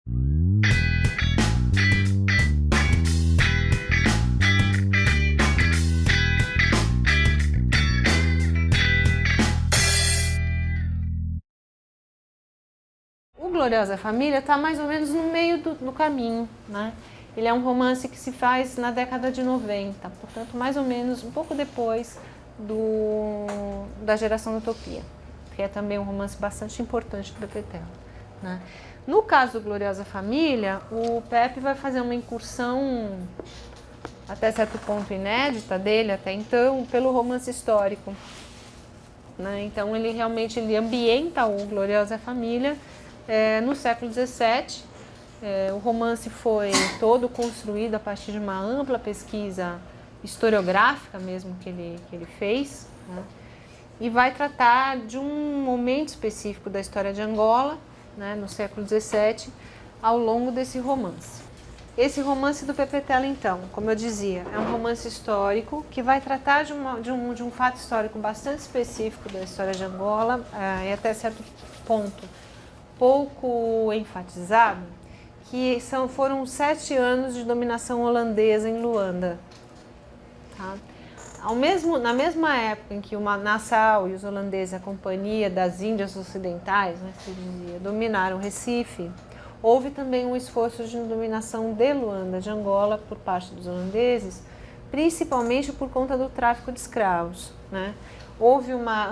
O Gloriosa Família está mais ou menos no meio do caminho, né? Ele é um romance que se faz na década de 90, portanto, mais ou menos um pouco depois da Geração da Utopia, que é também um romance bastante importante do Pepetela, né? No caso do Gloriosa Família, o Pepe vai fazer uma incursão, até certo ponto inédita dele até então, pelo romance histórico, né? Então ele realmente ambienta o Gloriosa Família no século XVII. O romance foi todo construído a partir de uma ampla pesquisa historiográfica mesmo que ele fez, né? E vai tratar de um momento específico da história de Angola, né, no século XVII, ao longo desse romance. Esse romance do Pepetela, então, como eu dizia, é um romance histórico que vai tratar de um fato histórico bastante específico da história de Angola, e até certo ponto pouco enfatizado, que foram 7 anos de dominação holandesa em Luanda. Tá? Na mesma época em que o Nassau e os holandeses, a Companhia das Índias Ocidentais, né, se dizia, dominaram Recife, houve também um esforço de dominação de Luanda, de Angola, por parte dos holandeses, principalmente por conta do tráfico de escravos, né?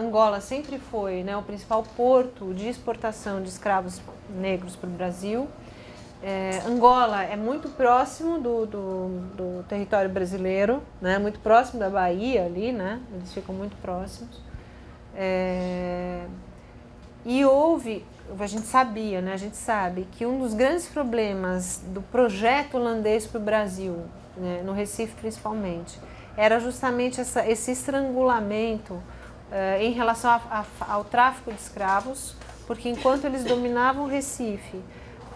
Angola sempre foi, né, o principal porto de exportação de escravos negros para o Brasil. Angola é muito próximo do território brasileiro, né? Muito próximo da Bahia ali, né? Eles ficam muito próximos. E a gente sabia, né? A gente sabe que um dos grandes problemas do projeto holandês para o Brasil, né, no Recife principalmente, era justamente esse estrangulamento em relação ao tráfico de escravos, porque enquanto eles dominavam o Recife,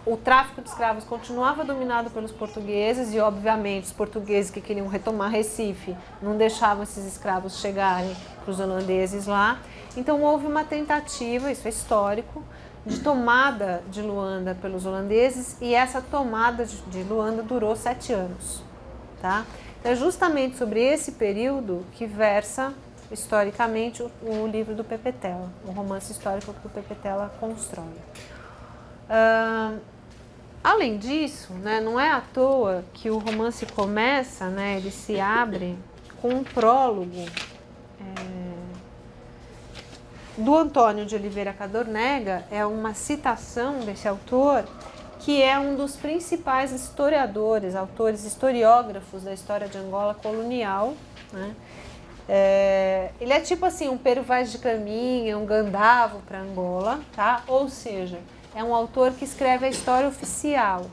o tráfico de escravos continuava dominado pelos portugueses e, obviamente, os portugueses que queriam retomar Recife não deixavam esses escravos chegarem para os holandeses lá. Então, houve uma tentativa, isso é histórico, de tomada de Luanda pelos holandeses, e essa tomada de Luanda durou 7 anos. Tá? Então, é justamente sobre esse período que versa, historicamente, o livro do Pepetela, o romance histórico que o Pepetela constrói. Além disso, né, não é à toa que o romance começa, né, ele se abre com um prólogo do Antônio de Oliveira Cadornega. É uma citação desse autor, que é um dos principais historiadores, autores historiógrafos da história de Angola colonial, né? Ele é tipo assim, um Pero Vaz de Caminha, um Gandavo para Angola, tá? Ou seja, é um autor que escreve a história oficial,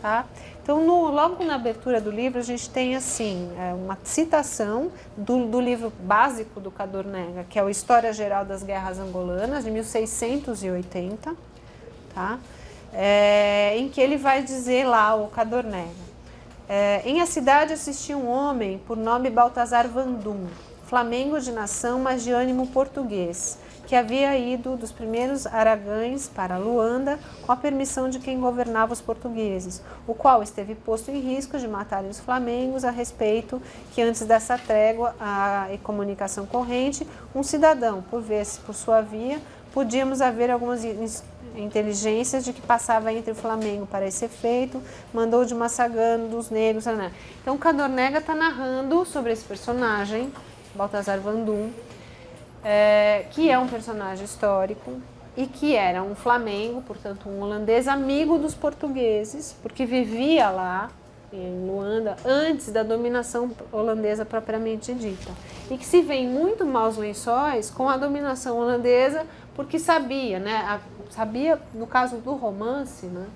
tá? Então, logo na abertura do livro, a gente tem assim, uma citação do livro básico do Cadornega, que é o História Geral das Guerras Angolanas, de 1680, tá? Em que ele vai dizer lá, o Cadornega: em a cidade assistia um homem por nome Baltazar Vandum, flamengo de nação, mas de ânimo português, que havia ido dos primeiros Aragães para Luanda com a permissão de quem governava os portugueses, o qual esteve posto em risco de matarem os flamengos, a respeito que antes dessa trégua e comunicação corrente, um cidadão, por sua via, podíamos haver algumas inteligências de que passava entre o Flamengo para esse efeito, mandou de Massagano, dos negros, né? Então, Cadornega está narrando sobre esse personagem, Baltazar Vandum, que é um personagem histórico e que era um flamengo, portanto um holandês amigo dos portugueses, porque vivia lá em Luanda antes da dominação holandesa propriamente dita, e que se vê em muito maus lençóis com a dominação holandesa, porque sabia, né, no caso do romance, né,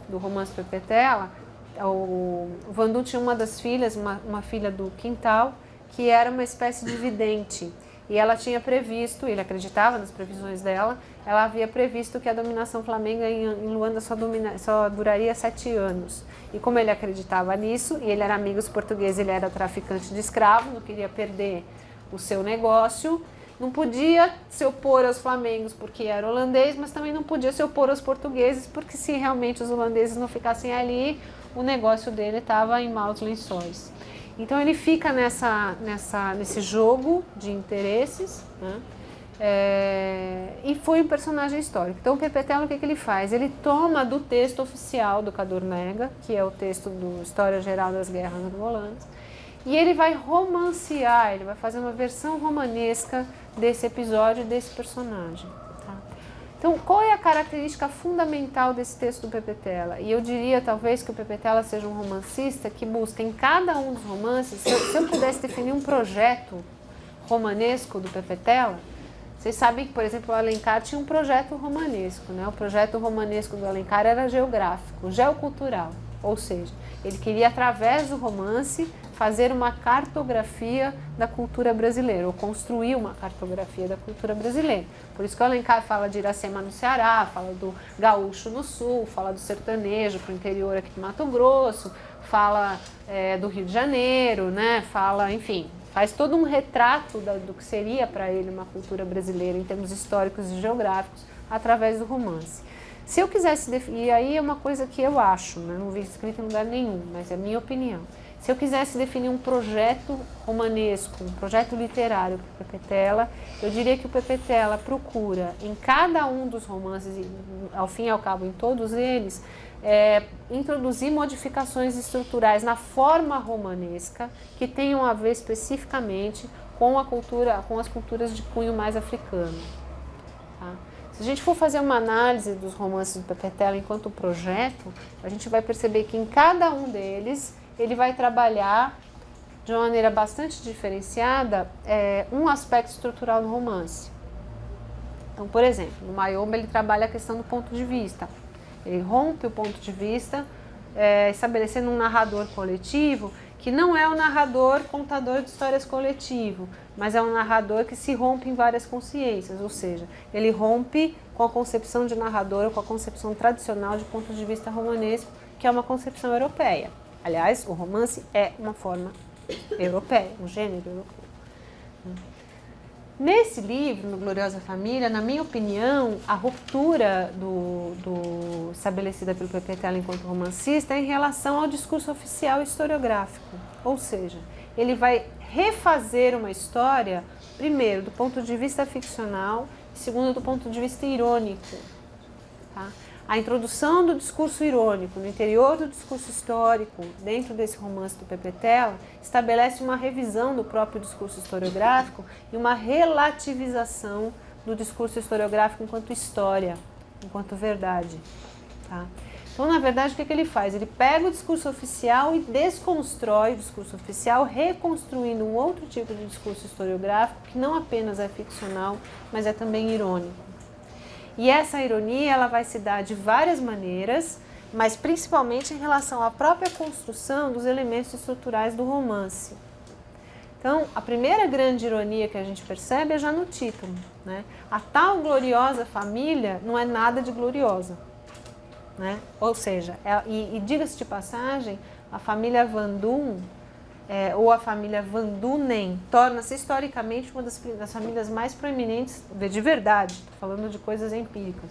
do romance Pepetela, o Vandum tinha uma das filhas, uma filha do Quintal, que era uma espécie de vidente. E ela tinha previsto, ele acreditava nas previsões dela, ela havia previsto que a dominação flamenga em Luanda só duraria 7 anos. E como ele acreditava nisso, e ele era amigo dos portugueses, ele era traficante de escravos, não queria perder o seu negócio, não podia se opor aos flamengos porque era holandês, mas também não podia se opor aos portugueses, porque se realmente os holandeses não ficassem ali, o negócio dele estava em maus lençóis. Então ele fica nesse jogo de interesses, né? E foi um personagem histórico. Então o Pepe Tela, o que ele faz? Ele toma do texto oficial do Cadornega, que é o texto do História Geral das Guerras Angolanas, e ele vai romancear, ele vai fazer uma versão romanesca desse episódio, desse personagem. Tá? Então, qual é a característica fundamental desse texto do Pepe Tela? E eu diria, talvez, que o Pepe Tela seja um romancista que busca em cada um dos romances, se eu pudesse definir um projeto romanesco do Pepe Tela, vocês sabem que, por exemplo, o Alencar tinha um projeto romanesco, né? O projeto romanesco do Alencar era geográfico, geocultural, ou seja, ele queria, através do romance, fazer uma cartografia da cultura brasileira, ou construir uma cartografia da cultura brasileira. Por isso que o Alencar fala de Iracema no Ceará, fala do gaúcho no sul, fala do sertanejo para o interior aqui do Mato Grosso, fala do Rio de Janeiro, né? Fala, enfim, faz todo um retrato do que seria para ele uma cultura brasileira em termos históricos e geográficos através do romance. Se eu quisesse definir, e aí é uma coisa que eu acho, né? Não vi escrito em lugar nenhum, mas é a minha opinião. Se eu quisesse definir um projeto romanesco, um projeto literário para o Pepe Tela, eu diria que o Pepe Tela procura em cada um dos romances, e ao fim e ao cabo em todos eles, introduzir modificações estruturais na forma romanesca que tenham a ver especificamente com as culturas de cunho mais africano. Tá? Se a gente for fazer uma análise dos romances do Pepe Tela enquanto projeto, a gente vai perceber que em cada um deles ele vai trabalhar de uma maneira bastante diferenciada um aspecto estrutural do romance. Então, por exemplo, no Mayomba ele trabalha a questão do ponto de vista. Ele rompe o ponto de vista, estabelecendo um narrador coletivo, que não é o narrador contador de histórias coletivo, mas é um narrador que se rompe em várias consciências, ou seja, ele rompe com a concepção de narrador, com a concepção tradicional de ponto de vista romanesco, que é uma concepção europeia. Aliás, o romance é uma forma europeia, um gênero europeu. Nesse livro, no Gloriosa Família, na minha opinião, a ruptura estabelecida pelo Pepe Tela enquanto romancista é em relação ao discurso oficial historiográfico. Ou seja, ele vai refazer uma história, primeiro, do ponto de vista ficcional, e segundo, do ponto de vista irônico. Tá? A introdução do discurso irônico no interior do discurso histórico, dentro desse romance do Pepe Tela, estabelece uma revisão do próprio discurso historiográfico e uma relativização do discurso historiográfico enquanto história, enquanto verdade. Tá? Então, na verdade, o que ele faz? Ele pega o discurso oficial e desconstrói o discurso oficial, reconstruindo um outro tipo de discurso historiográfico que não apenas é ficcional, mas é também irônico. E essa ironia ela vai se dar de várias maneiras, mas principalmente em relação à própria construção dos elementos estruturais do romance. Então, a primeira grande ironia que a gente percebe é já no título, né? A tal gloriosa família não é nada de gloriosa, né? Ou seja, diga-se de passagem, a família Van Dum, ou a família Van Dunen, torna-se historicamente uma das famílias mais proeminentes, de verdade, estou falando de coisas empíricas,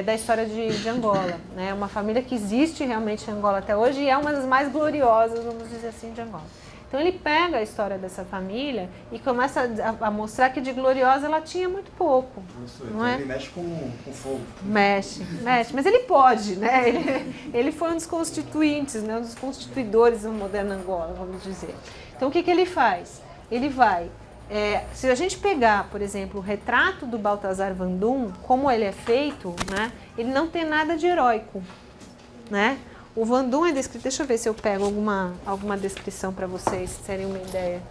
da história de Angola. Né? Uma família que existe realmente em Angola até hoje e é uma das mais gloriosas, vamos dizer assim, de Angola. Então ele pega a história dessa família e começa a mostrar que de gloriosa ela tinha muito pouco. Isso, não então é? Ele mexe com fogo. Mexe, mas ele pode, né? Ele foi um dos constituintes, né? Um dos constituidores do moderno Angola, vamos dizer. Então o que ele faz? Ele vai, se a gente pegar, por exemplo, o retrato do Baltazar Van Dum, como ele é feito, né? Ele não tem nada de heróico, né? O Van Dum é descrito, deixa eu ver se eu pego alguma descrição para vocês terem uma ideia.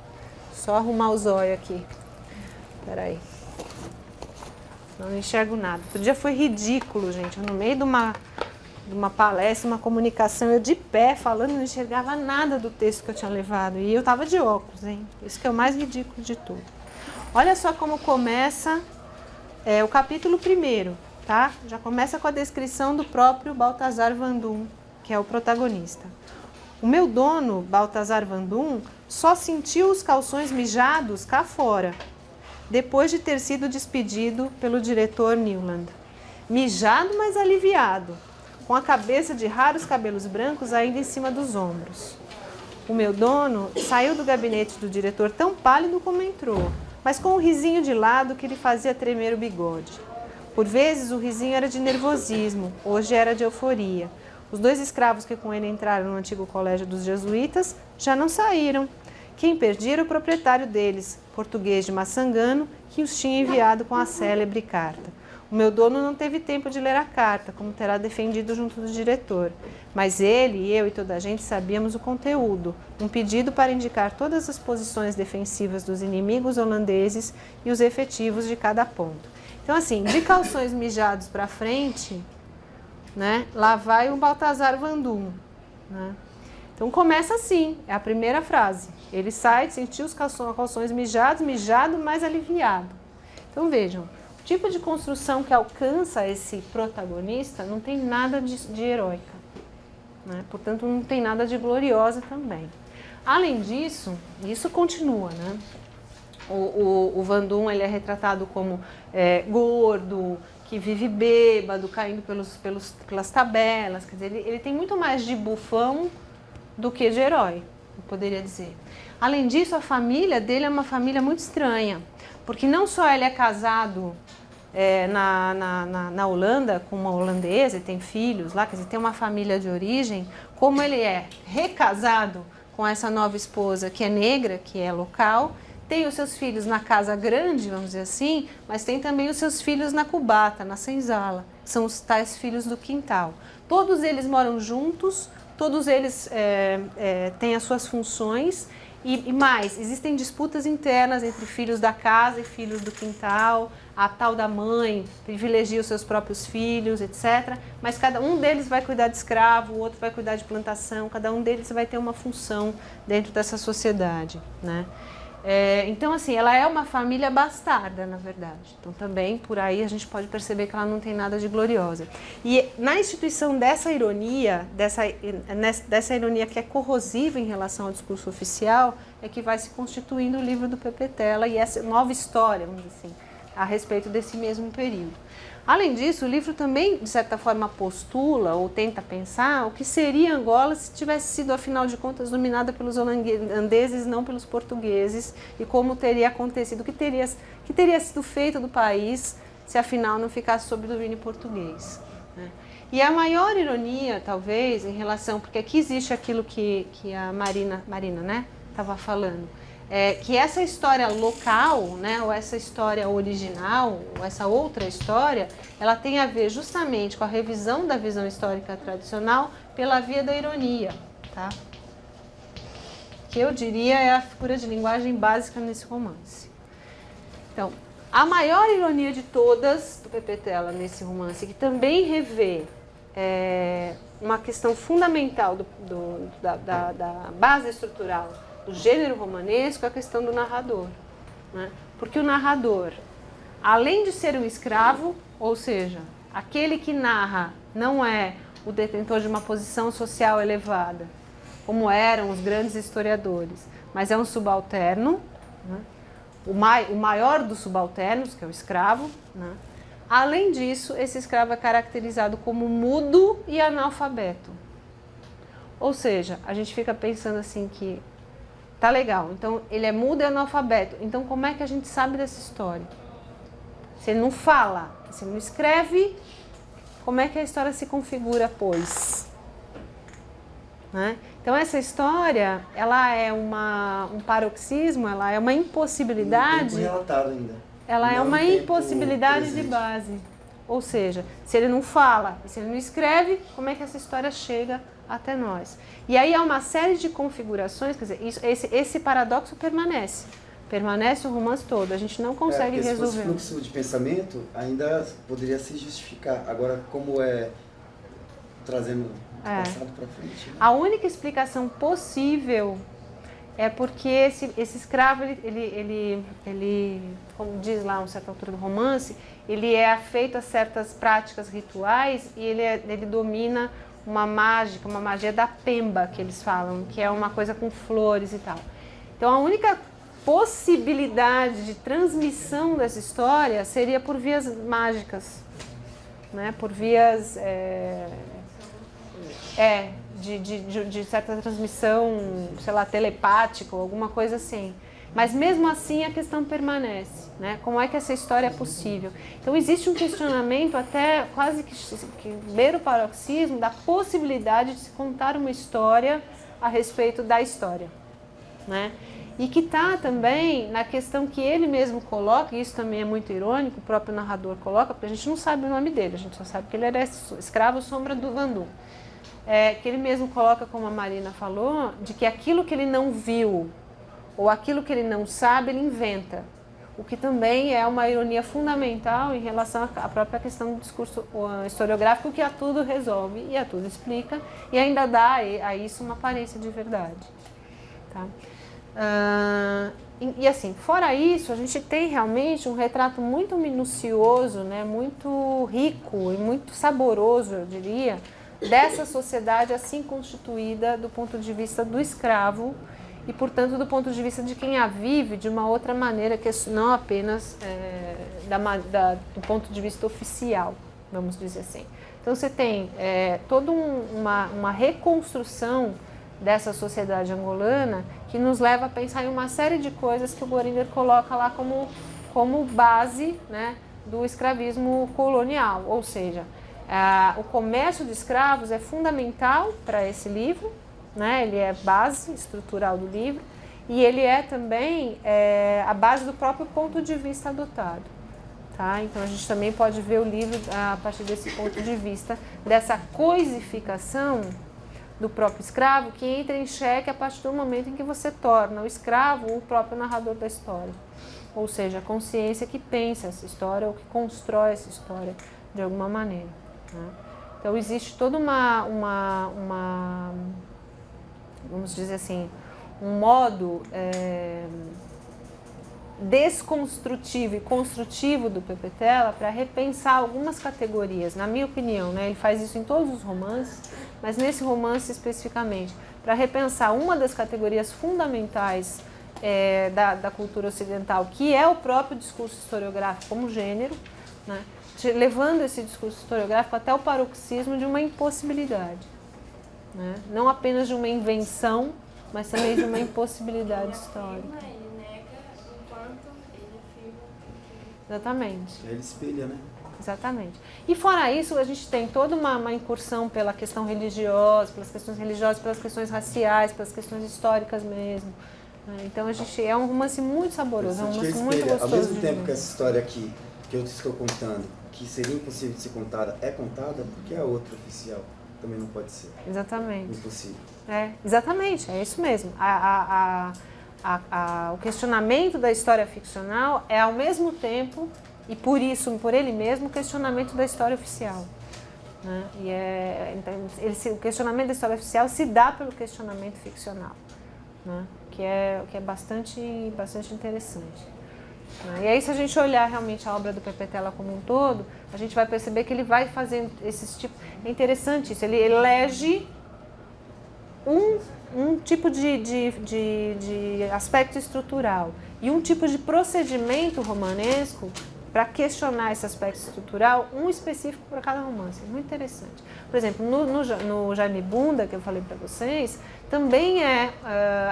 Só arrumar os olhos aqui. Peraí. Não enxergo nada. Outro dia foi ridículo, gente. No meio de uma palestra, uma comunicação, eu de pé falando, não enxergava nada do texto que eu tinha levado. E eu tava de óculos, hein? Isso que é o mais ridículo de tudo. Olha só como começa o capítulo 1, tá? Já começa com a descrição do próprio Baltazar Van Dum, que é o protagonista. O meu dono, Baltazar Van Dum, só sentiu os calções mijados cá fora. depois de ter sido despedido pelo diretor Newland. Mijado, mas aliviado, com a cabeça de raros cabelos brancos ainda em cima dos ombros. O meu dono saiu do gabinete do diretor tão pálido como entrou, mas com um risinho de lado que lhe fazia tremer o bigode. Por vezes o risinho era de nervosismo, hoje era de euforia. Os 2 escravos que com ele entraram no antigo colégio dos jesuítas já não saíram. Quem perdia era o proprietário deles, português de Maçangano, que os tinha enviado com a célebre carta. O meu dono não teve tempo de ler a carta, como terá defendido junto do diretor. Mas ele, eu e toda a gente sabíamos o conteúdo, um pedido para indicar todas as posições defensivas dos inimigos holandeses e os efetivos de cada ponto. Então, assim, de calções mijados para frente, né, lá vai o Baltazar Vandum, né? Então começa assim, é a primeira frase. Ele sai, sentiu os calções mijados, mijado, mas aliviado. Então vejam, o tipo de construção que alcança esse protagonista não tem nada de heróica, né? Portanto, não tem nada de gloriosa também. Além disso, isso continua, né? O Vandum, ele é retratado como gordo, que vive bêbado, caindo pelas tabelas. Quer dizer, ele tem muito mais de bufão do que de herói, eu poderia dizer. Além disso, a família dele é uma família muito estranha, porque não só ele é casado na Holanda com uma holandesa e tem filhos lá, quer dizer, tem uma família de origem, como ele é recasado com essa nova esposa que é negra, que é local, tem os seus filhos na casa grande, vamos dizer assim, mas tem também os seus filhos na cubata, na senzala, são os tais filhos do quintal. Todos eles moram juntos, todos eles têm as suas funções e mais, existem disputas internas entre filhos da casa e filhos do quintal, a tal da mãe privilegia os seus próprios filhos, etc. Mas cada um deles vai cuidar de escravo, o outro vai cuidar de plantação, cada um deles vai ter uma função dentro dessa sociedade, né? Então, assim, ela é uma família bastarda, na verdade. Então, também, por aí, a gente pode perceber que ela não tem nada de gloriosa. E na instituição dessa ironia, dessa ironia que é corrosiva em relação ao discurso oficial, é que vai se constituindo o livro do Pepe Tela e essa nova história, vamos dizer assim, a respeito desse mesmo período. Além disso, o livro também, de certa forma, postula ou tenta pensar o que seria Angola se tivesse sido, afinal de contas, dominada pelos holandeses, não pelos portugueses, e como teria acontecido, o que teria sido feito do país se, afinal, não ficasse sob domínio português, né? E a maior ironia, talvez, em relação, porque aqui existe aquilo que a Marina, né, estava falando, que essa história local, né, ou essa história original, ou essa outra história, ela tem a ver justamente com a revisão da visão histórica tradicional pela via da ironia, tá? Que eu diria é a figura de linguagem básica nesse romance. Então, a maior ironia de todas do Pepe Tela nesse romance, que também revê uma questão fundamental da base estrutural do gênero romanesco, é a questão do narrador, né? Porque o narrador, além de ser um escravo, ou seja, aquele que narra não é o detentor de uma posição social elevada, como eram os grandes historiadores, mas é um subalterno, né? O maior dos subalternos, que é o escravo, né? Além disso, esse escravo é caracterizado como mudo e analfabeto. Ou seja, a gente fica pensando assim que tá legal, então ele é mudo e analfabeto. Então como é que a gente sabe dessa história? Se ele não fala, se ele não escreve, como é que a história se configura, pois? Né? Então essa história, ela é um paroxismo, ela é uma impossibilidade. Tempo relatado ainda. Ela é uma impossibilidade de base. Ou seja, se ele não fala, se ele não escreve, como é que essa história chega até nós? E aí há uma série de configurações, quer dizer, esse paradoxo permanece o romance todo, a gente não consegue resolver. Se fosse fluxo de pensamento, ainda poderia se justificar. Agora, como trazendo do passado para frente. Né? A única explicação possível é porque esse escravo, ele, como diz lá a uma certa altura do romance, ele é afeito a certas práticas rituais e ele domina uma magia da pemba, que eles falam, que é uma coisa com flores e tal. Então a única possibilidade de transmissão dessa história seria por vias mágicas, né? Por vias de certa transmissão, sei lá, telepática ou alguma coisa assim. Mas mesmo assim a questão permanece, né? Como é que essa história é possível? Então existe um questionamento até quase que beira o paroxismo da possibilidade de se contar uma história a respeito da história, né? E que está também na questão que ele mesmo coloca, e isso também é muito irônico, o próprio narrador coloca, porque a gente não sabe o nome dele, a gente só sabe que ele era escravo sombra do Vandu. Que ele mesmo coloca, como a Marina falou, de que aquilo que ele não viu ou aquilo que ele não sabe, ele inventa. O que também é uma ironia fundamental em relação à própria questão do discurso historiográfico, que a tudo resolve e a tudo explica e ainda dá a isso uma aparência de verdade. Tá? E assim, fora isso, a gente tem realmente um retrato muito minucioso, né, muito rico e muito saboroso, eu diria, dessa sociedade assim constituída do ponto de vista do escravo e, portanto, do ponto de vista de quem a vive de uma outra maneira, que não apenas do ponto de vista oficial, vamos dizer assim. Então você tem toda uma reconstrução dessa sociedade angolana que nos leva a pensar em uma série de coisas que o Göringer coloca lá como base, né, do escravismo colonial, ou seja, o comércio de escravos é fundamental para esse livro, né? Ele é base estrutural do livro e ele é também a base do próprio ponto de vista adotado. Tá? Então a gente também pode ver o livro a partir desse ponto de vista, dessa coisificação do próprio escravo, que entra em xeque a partir do momento em que você torna o escravo o próprio narrador da história. Ou seja, a consciência que pensa essa história ou que constrói essa história de alguma maneira. Né? Então existe toda uma vamos dizer assim, um modo desconstrutivo e construtivo do Pepetela para repensar algumas categorias, na minha opinião, né? Ele faz isso em todos os romances, mas nesse romance especificamente, para repensar uma das categorias fundamentais da cultura ocidental, que é o próprio discurso historiográfico como gênero, né? Levando esse discurso historiográfico até o paroxismo de uma impossibilidade, né? Não apenas de uma invenção, mas também de uma impossibilidade histórica. Ele nega enquanto ele afirma. Exatamente. Ele espelha, né? Exatamente. E fora isso, a gente tem toda uma incursão pela questão religiosa, pelas questões religiosas, pelas questões raciais, pelas questões históricas mesmo. Então a gente é um romance muito saboroso, é um romance muito gostoso. Ao mesmo tempo que essa história aqui, que eu te estou contando, que seria impossível de ser contada, é contada, porque a outra oficial também não pode ser. Exatamente. Impossível. Exatamente, é isso mesmo. O questionamento da história ficcional é ao mesmo tempo, e por isso, por ele mesmo, o questionamento da história oficial. Né? Então, o questionamento da história oficial se dá pelo questionamento ficcional, né? que é bastante interessante. E aí, se a gente olhar realmente a obra do Pepetela como um todo, a gente vai perceber que ele vai fazendo esses tipos... É interessante isso, ele elege um tipo de aspecto estrutural e um tipo de procedimento romanesco para questionar esse aspecto estrutural, um específico para cada romance. É muito interessante. Por exemplo, no Jaime Bunda, que eu falei para vocês, também é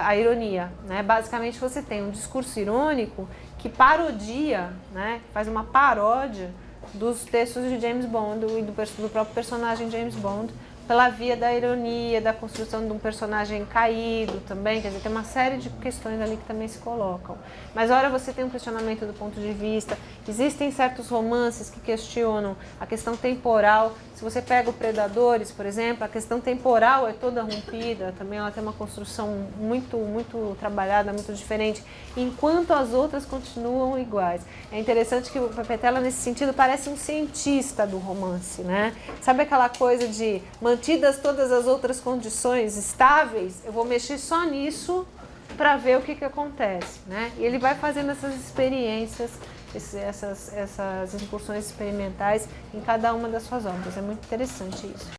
a ironia. Né? Basicamente, você tem um discurso irônico que parodia, né? Faz uma paródia dos textos de James Bond e do próprio personagem James Bond, pela via da ironia, da construção de um personagem caído também, quer dizer, tem uma série de questões ali que também se colocam. Mas, ora, você tem um questionamento do ponto de vista, existem certos romances que questionam a questão temporal. Se você pega o Predadores, por exemplo, a questão temporal é toda rompida, também ela tem uma construção muito, muito trabalhada, muito diferente, enquanto as outras continuam iguais. É interessante que o Pepetela, nesse sentido, parece um cientista do romance, né? Sabe aquela coisa de mantidas todas as outras condições estáveis, eu vou mexer só nisso para ver o que acontece, né? E ele vai fazendo essas experiências, essas incursões experimentais em cada uma das suas obras. É muito interessante isso.